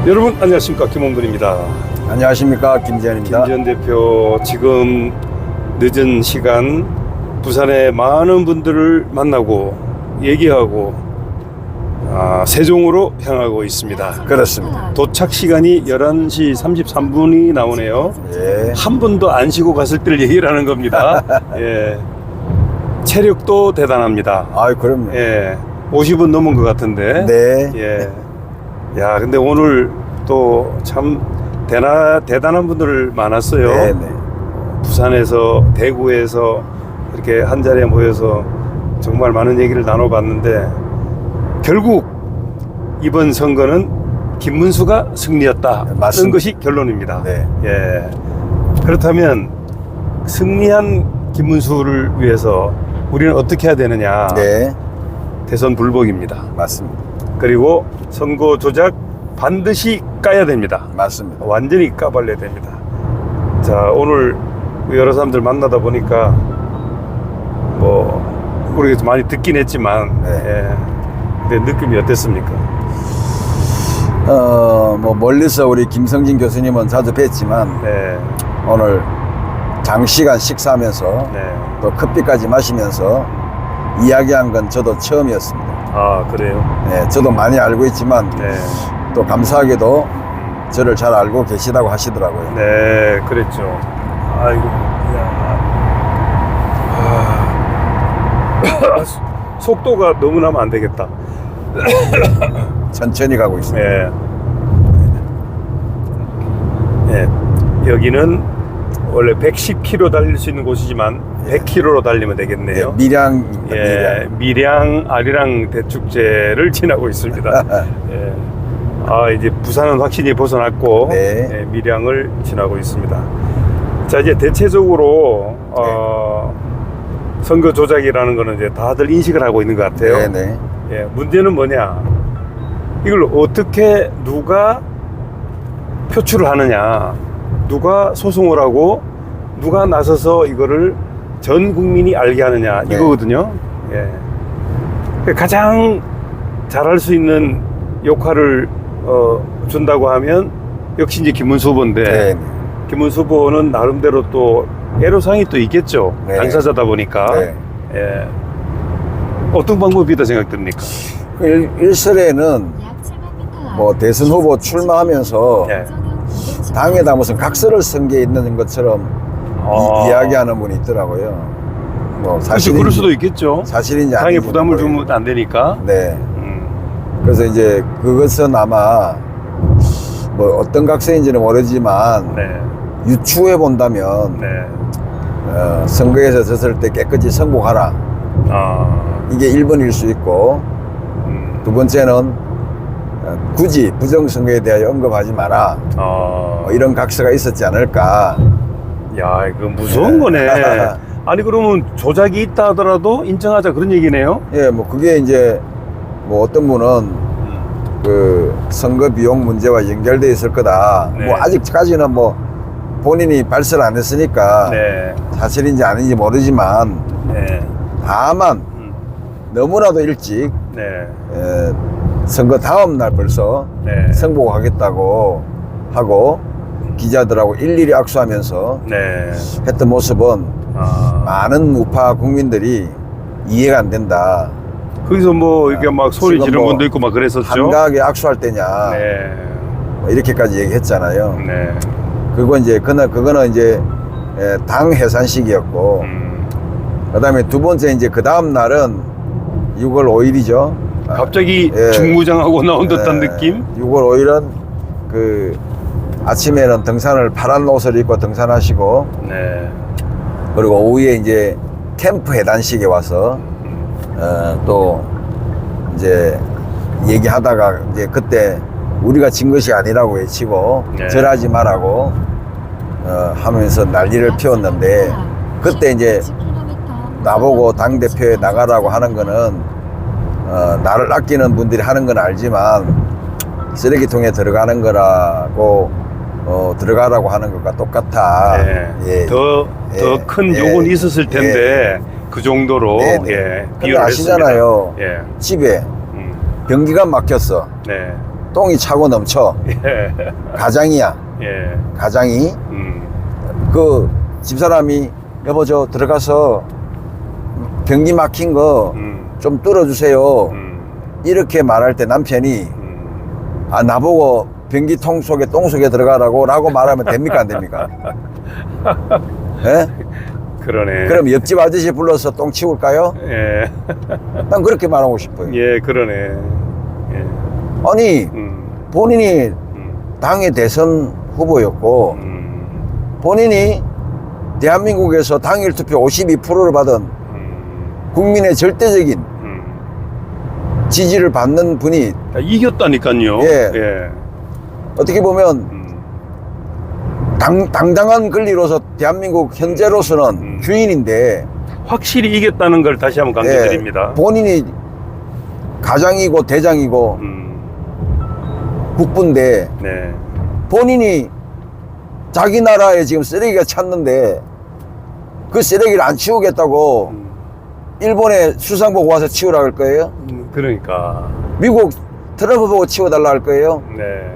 여러분 안녕하십니까, 김홍근입니다. 안녕하십니까, 김지현입니다. 김지현 대표, 지금 늦은 시간 부산의 많은 분들을 만나고 얘기하고 세종으로 향하고 있습니다. 그렇습니다. 도착 시간이 11시 33분이 나오네요. 예. 한 번도 안 쉬고 갔을 때를 얘기를 하는 겁니다. 예. 체력도 대단합니다. 아이, 그럼요. 예. 50은 넘은 것 같은데. 네. 예. 야, 근데 오늘 또 참 대단한 분들 많았어요. 네네. 부산에서, 대구에서 이렇게 한 자리에 모여서 정말 많은 얘기를 나눠봤는데, 결국 이번 선거는 김문수가 승리였다는 맞습니다. 것이 결론입니다. 네. 예. 그렇다면 승리한 김문수를 위해서 우리는 어떻게 해야 되느냐? 네. 대선 불복입니다. 맞습니다. 그리고 선거 조작 반드시 까야 됩니다. 맞습니다. 완전히 까발려야 됩니다. 자, 오늘 여러 사람들 만나다 보니까 뭐 우리가 많이 듣긴 했지만, 네. 예. 근데 느낌이 어땠습니까? 뭐 멀리서 우리 김성진 교수님은 자주 뵀지만 네, 오늘 장시간 식사하면서 네. 또 커피까지 마시면서 이야기한 건 저도 처음이었습니다. 아, 그래요? 네, 저도 많이 알고 있지만 네, 또 감사하게도 저를 잘 알고 계시다고 하시더라고요. 네, 그랬죠. 아이고, 야, 속도가 너무 나면 안 되겠다. 천천히 가고 있습니다. 예. 예. 여기는 원래 110km 달릴 수 있는 곳이지만 100km로 달리면 되겠네요. 밀양입니다. 예, 밀양 아리랑 대축제를 지나고 있습니다. 예. 이제 부산은 확실히 벗어났고, 네. 예, 밀양을 지나고 있습니다. 자, 이제 대체적으로 선거 조작이라는 거는 이제 다들 인식을 하고 있는 것 같아요. 네네. 예, 문제는 뭐냐? 이걸 어떻게 누가 표출을 하느냐? 누가 소송을 하고 누가 나서서 이거를 전 국민이 알게 하느냐, 네. 이거거든요. 예. 가장 잘할 수 있는 역할을 준다고 하면 역시 이제 김문수 후보인데, 네. 김문수 후보는 나름대로 또 애로사항이 또 있겠죠. 네. 당사자다 보니까. 네. 예. 어떤 방법이 있다 생각됩니까? 일설에는 뭐 대선 후보 출마하면서 예. 당에다 무슨 각서를 쓴 게 있는 것처럼 이야기하는 분이 있더라고요. 뭐 그렇죠. 사실인지, 그럴 수도 있겠죠. 사실인지 당에 아닌지 부담을 모르겠- 주면 안 되니까. 네. 그래서 이제 그것은 아마 뭐 어떤 각서인지는 모르지만 네. 유추해 본다면 네. 선거에서 졌을 때 깨끗이 승복하라. 이게 1번일 수 있고, 두 번째는 굳이 부정선거에 대하여 언급하지 마라. 뭐 이런 각서가 있었지 않을까. 야, 이거 무서운 거네. 아니, 그러면 조작이 있다 하더라도 인정하자, 그런 얘기네요. 예, 뭐 그게 이제 뭐 어떤 분은 그 선거 비용 문제와 연결돼 있을 거다. 네. 뭐 아직까지는 뭐 본인이 발설 안 했으니까 네. 사실인지 아닌지 모르지만 네. 다만 너무나도 일찍 네. 선거 다음 날 벌써 네. 승복하겠다고 하고 기자들하고 일일이 악수하면서 네. 했던 모습은 많은 우파 국민들이 이해가 안 된다. 거기서 뭐 이렇게 막 소리 지금 지른 뭐 분도 있고 막 그랬었죠. 한가하게 악수할 때냐. 네. 뭐 이렇게까지 얘기했잖아요. 네. 그거는 이제 당 해산식이었고, 그다음에 두 번째 이제 그 다음 날은 6월 5일이죠. 갑자기 예. 중무장하고 나온 듯한 느낌? 6월 5일은 그 아침에는 등산을 파란 옷을 입고 등산하시고, 네. 그리고 오후에 이제 캠프 해단식에 와서 또 이제 얘기하다가 이제 그때 우리가 진 것이 아니라고 외치고 네. 절하지 말라고 하면서 난리를 피웠는데, 그때 이제 나보고 당대표에 나가라고 하는 거는 나를 아끼는 분들이 하는 건 알지만 쓰레기통에 들어가는 거라고 들어가라고 하는 것과 똑같아. 네. 예. 더 큰 예. 욕은 있었을 텐데, 그 정도로, 네, 네. 예, 근데 비유를 아시잖아요. 했습니다. 예. 집에 변기가 막혔어. 네. 똥이 차고 넘쳐. 예. 가장이야. 예. 가장이. 그 집사람이 여보 저 들어가서 변기 막힌 거 좀 뚫어주세요. 이렇게 말할 때 남편이 아 나보고 변기통 속에 똥 속에 들어가라고 라고 말하면 됩니까 안 됩니까? 예? 그러네. 그럼 옆집 아저씨 불러서 똥 치울까요? 예. 난 그렇게 말하고 싶어요. 예, 그러네. 예. 아니 본인이 당의 대선 후보였고 본인이 대한민국에서 당일 투표 52%를 받은 국민의 절대적인 지지를 받는 분이 이겼다니까요. 예. 예. 어떻게 보면 당당한 권리로서 대한민국 현재로서는 주인인데 확실히 이겼다는 걸 다시 한번 강조드립니다. 예, 본인이 가장이고 대장이고 국부인데 네. 본인이 자기 나라에 지금 쓰레기가 찼는데 그 쓰레기를 안 치우겠다고 일본에 수상복 와서 치우라 할 거예요? 그러니까. 미국 트럼프 보고 치워달라 할 거예요? 네.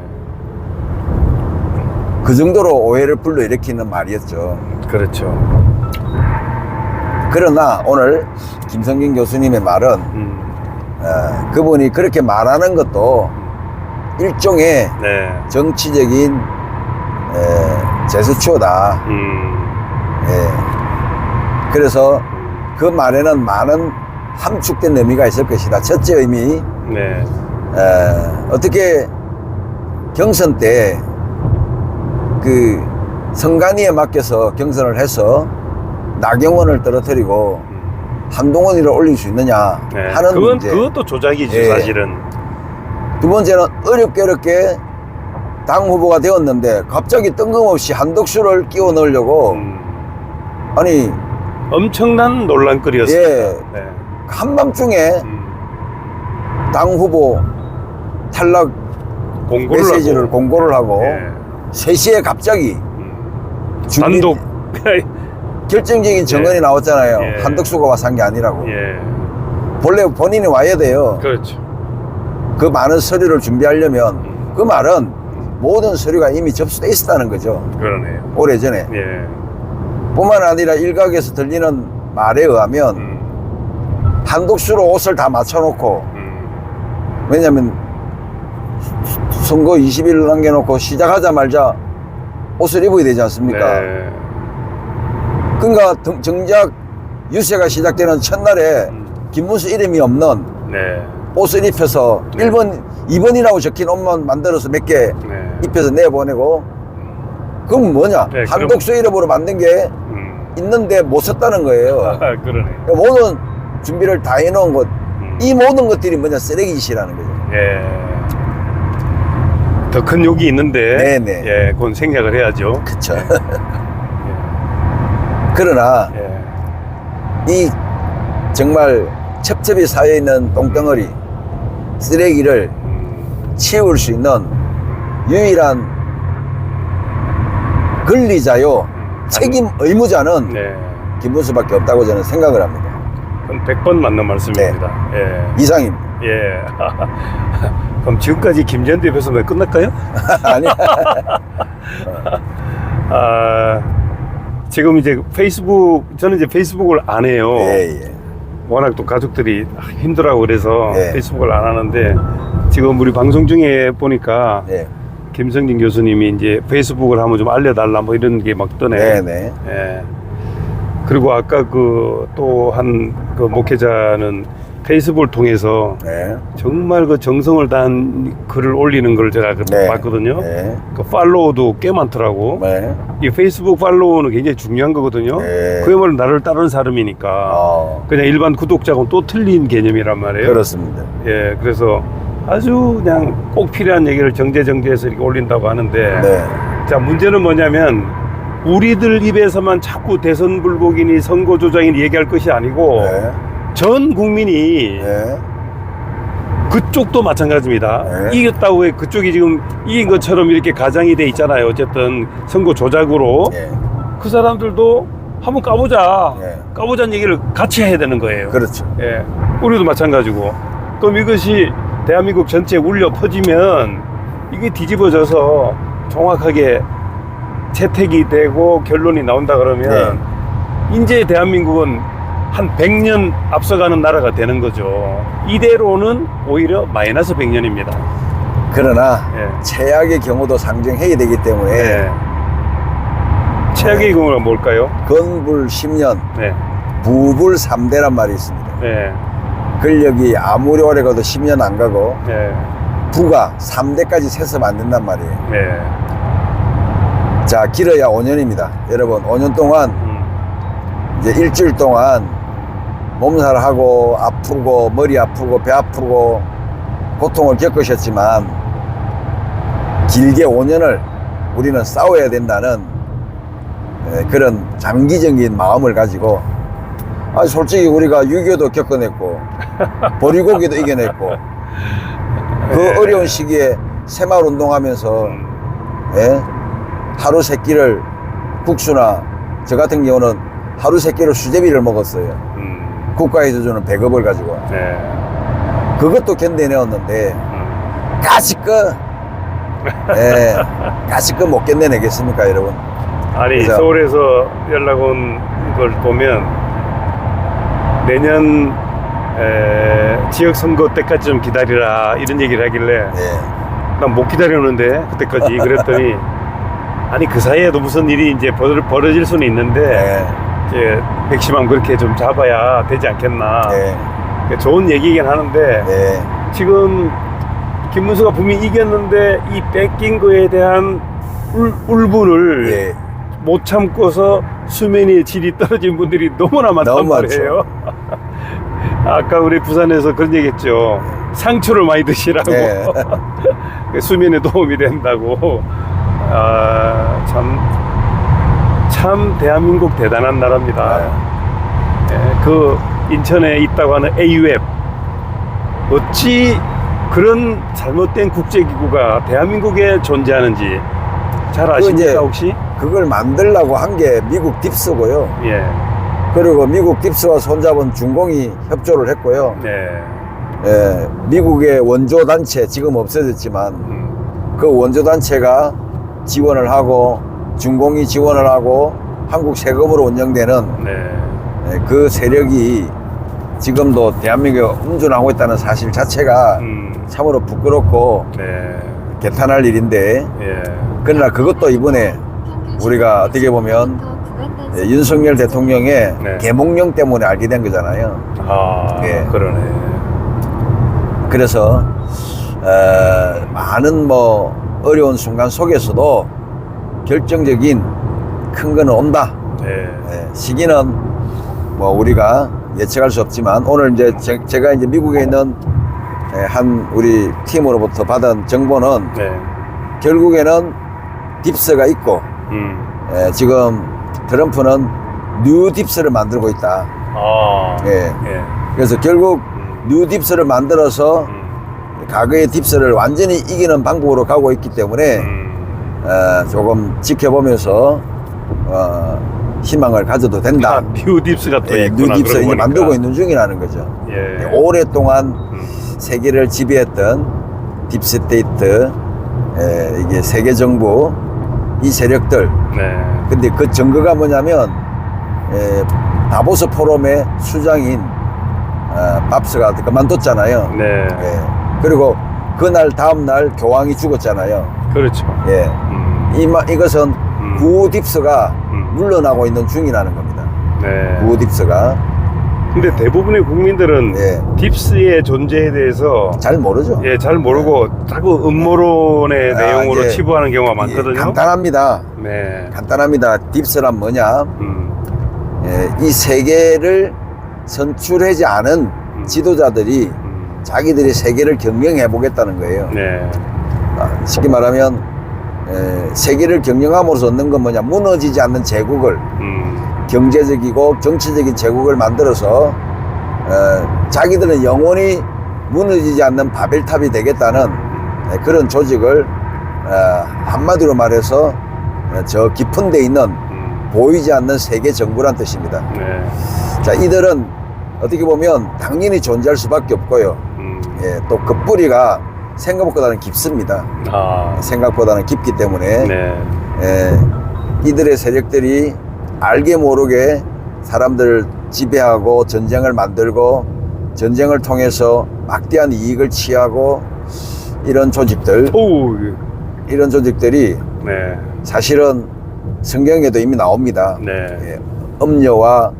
그 정도로 오해를 불러일으키는 말이었죠. 그렇죠. 그러나 오늘 김성긴 교수님의 말은 그분이 그렇게 말하는 것도 일종의 네. 정치적인 제스처다. 그래서 그 말에는 많은 함축된 의미가 있을 것이다. 첫째 의미, 네. 어떻게 경선 때 그 선관위에 맡겨서 경선을 해서 나경원을 떨어뜨리고 한동훈이를 올릴 수 있느냐 네. 하는 문제. 그것도 조작이죠, 예. 사실은. 두 번째는 어렵게 당 후보가 되었는데 갑자기 뜬금없이 한덕수를 끼워 넣으려고 아니 엄청난 논란거리였습니다. 예. 네. 한밤중에 당 후보 탈락 공고를 메시지를 하고. 공고를 하고 예. 3시에 갑자기 단독. 결정적인 정언이 예. 나왔잖아요. 예. 한덕수가 와서 한 게 아니라고. 예. 본래 본인이 와야 돼요. 그렇죠. 그 많은 서류를 준비하려면 그 말은 모든 서류가 이미 접수돼 있었다는 거죠. 그러네요. 오래전에. 예. 뿐만 아니라 일각에서 들리는 말에 의하면 한독수로 옷을 다 맞춰놓고 왜냐면 선거 20일 남겨놓고 시작하자마자 옷을 입어야 되지 않습니까? 네. 그러니까 정작 유세가 시작되는 첫날에 김문수 이름이 없는 네. 옷을 입혀서 네. 1번, 2번이라고 적힌 옷만 만들어서 몇 개 네. 입혀서 내보내고 그건 뭐냐? 네, 한독수 이름으로 만든 게 있는데 못 썼다는 거예요. 아, 그러네. 모든 준비를 다 해놓은 것, 이 모든 것들이 뭐냐? 쓰레기짓이라는 거죠. 예. 더 큰 욕이 있는데. 네네. 예, 그건 생략을 해야죠. 그쵸. 그러나, 예. 이 정말 첩첩이 쌓여있는 똥덩어리, 쓰레기를 치울 수 있는 유일한 권리자요, 책임 의무자는 네. 김문수밖에 없다고 저는 생각을 합니다. 그건 100번 맞는 말씀입니다. 예. 이상입니다. 예. 그럼 지금까지 김재현 대표에서 왜 끝날까요? 아니야. 아, 지금 이제 저는 이제 페이스북을 안 해요. 예. 워낙 또 가족들이 힘들어하고 그래서 예. 페이스북을 안 하는데 지금 우리 방송 중에 보니까 예. 김성진 교수님이 이제 페이스북을 한번 좀 알려달라 뭐 이런 게 막 뜨네. 네네. 예. 그리고 아까 그 또 한 그 목회자는 페이스북을 통해서 네. 정말 그 정성을 다한 글을 올리는 걸 제가 네. 봤거든요. 네. 그 팔로우도 꽤 많더라고. 네. 이 페이스북 팔로우는 굉장히 중요한 거거든요. 네. 그야말로 나를 따르는 사람이니까 그냥 일반 구독자하고는 또 틀린 개념이란 말이에요. 그렇습니다. 예, 그래서 아주 그냥 꼭 필요한 얘기를 정제해서 이렇게 올린다고 하는데 네. 자, 문제는 뭐냐면 우리들 입에서만 자꾸 대선 불복이니 선거 조작이니 얘기할 것이 아니고 네. 전 국민이 네. 그쪽도 마찬가지입니다. 네. 이겼다고 해 그쪽이 지금 이긴 것처럼 이렇게 가장이 돼 있잖아요. 어쨌든 선거 조작으로 네. 그 사람들도 한번 까보자. 네. 까보자는 얘기를 같이 해야 되는 거예요. 그렇죠. 예, 우리도 마찬가지고. 그럼 이것이 대한민국 전체에 울려 퍼지면 이게 뒤집어져서 정확하게 채택이 되고 결론이 나온다 그러면 이제 대한민국은 한 100년 앞서가는 나라가 되는 거죠. 이대로는 오히려 마이너스 100년입니다. 그러나 최악의 경우도 상정해야 되기 때문에 최악의 경우가 뭘까요? 건불 10년, 부불 3대란 말이 있습니다. 권력이 아무리 오래 가도 10년 안 가고 부가 3대까지 세서면 안 된단 말이에요. 자, 길어야 5년입니다. 여러분, 5년 동안 이제 일주일 동안 몸살하고 아프고 머리 아프고 배 아프고 고통을 겪으셨지만 길게 5년을 우리는 싸워야 된다는 그런 장기적인 마음을 가지고, 솔직히 우리가 6.25도 겪어냈고 보리고기도 이겨냈고 그 어려운 시기에 새마을운동하면서 하루 세 끼를 국수나, 저 같은 경우는 하루 세 끼를 수제비를 먹었어요. 국가에서 주는 배급을 가지고. 그것도 견뎌내었는데 가시껏 가시껏 못 견뎌내겠습니까, 여러분? 아니, 그래서 서울에서 연락 온 걸 보면 내년 지역선거 때까지 좀 기다리라 이런 얘기를 하길래 난 못 기다리는데 그때까지 그랬더니 아니, 그 사이에도 무슨 일이 이제 벌어질 수는 있는데 이제 맥시멈 그렇게 좀 잡아야 되지 않겠나. 좋은 얘기이긴 하는데 지금 김문수가 분명히 이겼는데 이 뺏긴 거에 대한 울분을 못 참고서 수면의 질이 떨어진 분들이 너무나 많단 말이에요. 아까 우리 부산에서 그런 얘기 했죠. 상추를 많이 드시라고. 수면에 도움이 된다고. 참 대한민국 대단한 나라입니다. 그 인천에 있다고 하는 AUF, 어찌 그런 잘못된 국제기구가 대한민국에 존재하는지 잘 아십니까 혹시? 그걸 만들려고 한 게 미국 딥스고요. 그리고 미국 딥스와 손잡은 중공이 협조를 했고요. 미국의 원조 단체, 지금 없어졌지만 그 원조 단체가 지원을 하고 중공이 지원을 하고 한국 세금으로 운영되는 그 세력이 지금도 대한민국에 운전하고 있다는 사실 자체가 참으로 부끄럽고 개탄할 일인데, 그러나 그것도 이번에 우리가 어떻게 보면 윤석열 대통령의 계몽령 때문에 알게 된 거잖아요. 그러네. 그래서 많은 어려운 순간 속에서도 결정적인 큰 거는 온다. 시기는 우리가 예측할 수 없지만, 오늘 이제 제가 이제 미국에 있는 한 우리 팀으로부터 받은 정보는 결국에는 딥스가 있고 지금 트럼프는 뉴 딥스를 만들고 있다. 그래서 결국 뉴 딥스를 만들어서 과거의 딥스를 완전히 이기는 방법으로 가고 있기 때문에 조금 지켜보면서 희망을 가져도 된다. 뉴 딥스가 또 있구나. 뉴 딥스 이제 만들고 있는 중이라는 거죠. 오랫동안 세계를 지배했던 딥스테이트, 이게 세계 정부 이 세력들. 근데 그 증거가 뭐냐면 다보스 포럼의 수장인 밥스가 그만뒀잖아요. 그리고 그날 다음날 교황이 죽었잖아요. 그렇죠. 이것은 구호 딥스가 물러나고 있는 중이라는 겁니다. 구호 딥스가. 근데 대부분의 국민들은 딥스의 존재에 대해서 잘 모르죠. 잘 모르고 자꾸 음모론의 내용으로 치부하는 경우가 많거든요. 간단합니다. 간단합니다. 딥스란 뭐냐? 이 세계를 선출하지 않은 지도자들이 자기들이 세계를 경영해 보겠다는 거예요. 쉽게 말하면 세계를 경영함으로써 얻는 건 뭐냐? 무너지지 않는 제국을, 경제적이고 정치적인 제국을 만들어서 자기들은 영원히 무너지지 않는 바벨탑이 되겠다는 그런 조직을, 한마디로 말해서 저 깊은 데 있는 보이지 않는 세계 정부란 뜻입니다. 자, 이들은 어떻게 보면 당연히 존재할 수밖에 없고요. 예, 또 그 뿌리가 생각보다는 깊습니다. 생각보다는 깊기 때문에 네. 예, 이들의 세력들이 알게 모르게 사람들을 지배하고 전쟁을 만들고 전쟁을 통해서 막대한 이익을 취하고 이런 조직들, 오, 이런 조직들이 네. 사실은 성경에도 이미 나옵니다. 네. 예, 음녀와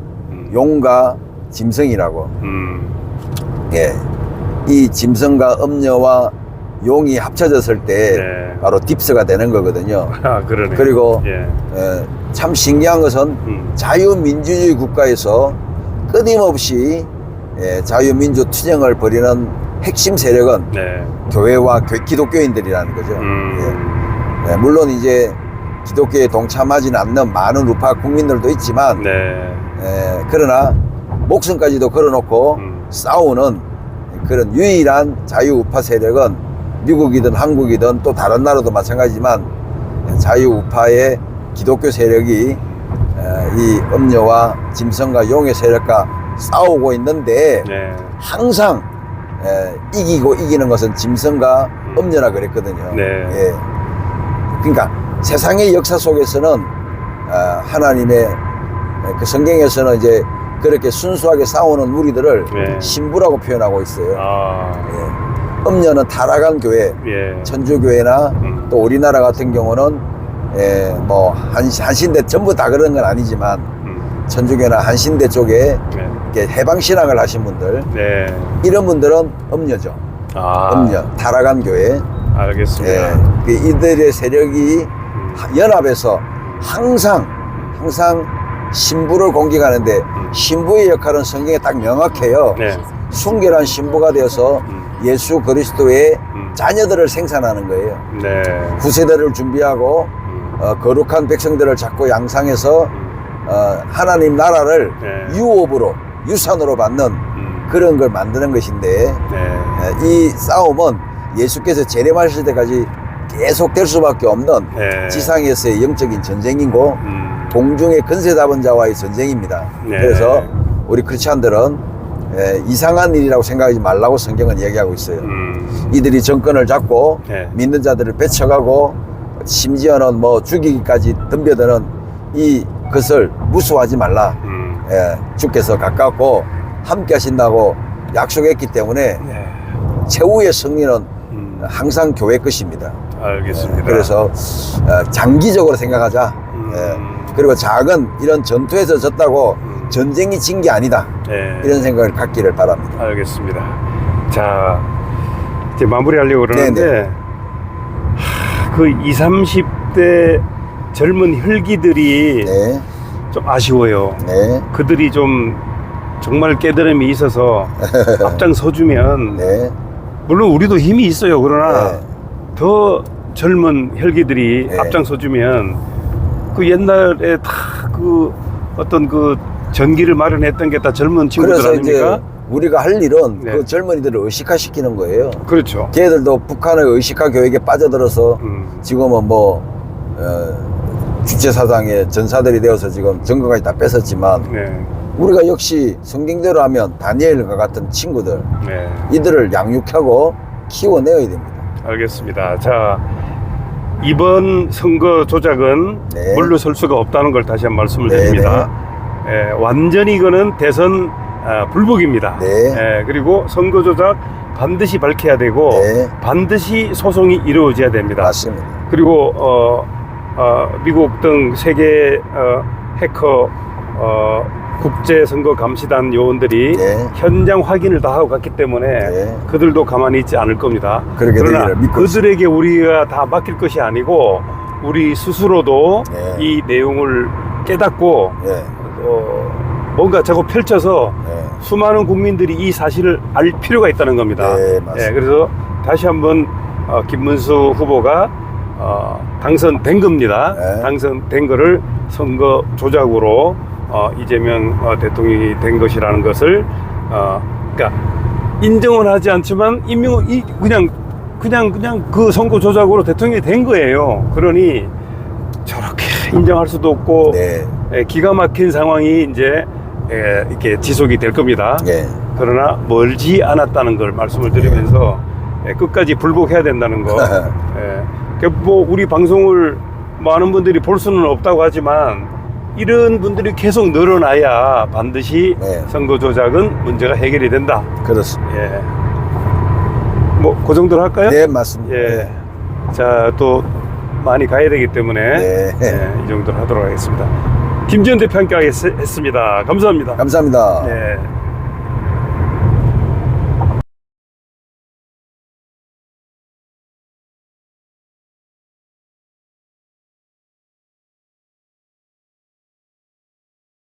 용과 짐승이라고. 예, 이 짐승과 음녀와 용이 합쳐졌을 때 네. 바로 딥스가 되는 거거든요. 그러네. 그리고 예. 참 신기한 것은 자유민주주의 국가에서 끊임없이 자유민주 투쟁을 벌이는 핵심 세력은 네. 교회와 기독교인들이라는 거죠. 예, 물론 이제 기독교에 동참하지는 않는 많은 우파 국민들도 있지만 네. 그러나 목숨까지도 걸어놓고 싸우는 그런 유일한 자유우파 세력은 미국이든 한국이든 또 다른 나라도 마찬가지지만 자유우파의 기독교 세력이 이 음녀와 짐승과 용의 세력과 싸우고 있는데 네. 항상 이기고 이기는 것은 짐승과 음녀라 그랬거든요. 네. 예. 그러니까 세상의 역사 속에서는 하나님의 그 성경에서는 이제 그렇게 순수하게 싸우는 무리들을 네. 신부라고 표현하고 있어요. 아. 예. 음녀는 타락한 교회, 예. 천주교회나 또 우리나라 같은 경우는 뭐 한신대 전부 다 그런 건 아니지만 천주교나 한신대 쪽에 네. 이렇게 해방신앙을 하신 분들, 네. 이런 분들은 음녀죠. 음녀, 타락한 교회. 알겠습니다. 그 이들의 세력이 연합해서 항상 신부를 공격하는데 신부의 역할은 성경에 딱 명확해요. 네. 순결한 신부가 되어서 예수 그리스도의 자녀들을 생산하는 거예요. 네. 구세대를 준비하고 거룩한 백성들을 잡고 양상해서 하나님 나라를 네. 유업으로 유산으로 받는 그런 걸 만드는 것인데 네. 이 싸움은 예수께서 재림하실 때까지 계속 될 수밖에 없는 네. 지상에서의 영적인 전쟁이고 공중의 근세 잡은 자와의 전쟁입니다. 네. 그래서 우리 크리스찬들은 이상한 일이라고 생각하지 말라고 성경은 얘기하고 있어요. 이들이 정권을 잡고 네. 믿는 자들을 뺏어가고 심지어는 뭐 죽이기까지 덤벼드는 이 것을 무수하지 말라. 주께서 가깝고 함께 하신다고 약속했기 때문에 네. 최후의 승리는 항상 교회 것입니다. 알겠습니다. 그래서 장기적으로 생각하자. 그리고 작은 이런 전투에서 졌다고 전쟁이 진 게 아니다. 네. 이런 생각을 갖기를 바랍니다. 알겠습니다. 자, 이제 마무리하려고 그러는데 그 20, 30대 젊은 혈기들이 네. 좀 아쉬워요. 네. 그들이 좀 정말 깨달음이 있어서 앞장서주면 네. 물론 우리도 힘이 있어요. 그러나 네. 더 젊은 혈기들이 네. 앞장서주면 그 옛날에 다 그 어떤 그 전기를 마련했던 게 다 젊은 친구들 그래서 이제 아닙니까? 우리가 할 일은 네. 그 젊은이들을 의식화시키는 거예요. 그렇죠. 걔들도 북한의 의식화 교육에 빠져들어서 지금은 뭐 주체사상의 전사들이 되어서 지금 정권까지 다 뺏었지만 네. 우리가 역시 성경대로 하면 다니엘과 같은 친구들 네. 이들을 양육하고 키워내야 됩니다. 알겠습니다. 자, 이번 선거 조작은 네. 물러설 수가 없다는 걸 다시 한 번 말씀을 네, 드립니다. 완전히 이거는 대선 불복입니다. 네. 그리고 선거 조작 반드시 밝혀야 되고 네. 반드시 소송이 이루어져야 됩니다. 맞습니다. 그리고 미국 등 세계 해커 국제선거감시단 요원들이 네. 현장 확인을 다 하고 갔기 때문에 네. 그들도 가만히 있지 않을 겁니다. 그렇게 그러나 되기를 믿고 그들에게 우리가 다 맡길 것이 아니고 우리 스스로도 네. 이 내용을 깨닫고 네. 뭔가 자꾸 펼쳐서 네. 수많은 국민들이 이 사실을 알 필요가 있다는 겁니다. 네, 맞습니다. 그래서 다시 한번 김문수 후보가 당선된 겁니다. 네. 당선된 거를 선거 조작으로 이재명 대통령이 된 것이라는 것을 그러니까 인정은 하지 않지만 그냥 그 선거 조작으로 대통령이 된 거예요. 그러니 저렇게 인정할 수도 없고 네. 기가 막힌 상황이 이제 이렇게 지속이 될 겁니다. 네. 그러나 멀지 않았다는 걸 말씀을 드리면서 예, 끝까지 불복해야 된다는 거. 예, 뭐 우리 방송을 많은 분들이 볼 수는 없다고 하지만 이런 분들이 계속 늘어나야 반드시 네. 선거 조작은 문제가 해결이 된다. 그렇습니다. 예. 뭐 그 정도로 할까요? 네, 맞습니다. 예. 자, 또 많이 가야 되기 때문에 네. 예, 이 정도로 하도록 하겠습니다. 김지현 대표 함께 했습니다. 감사합니다. 감사합니다. 예.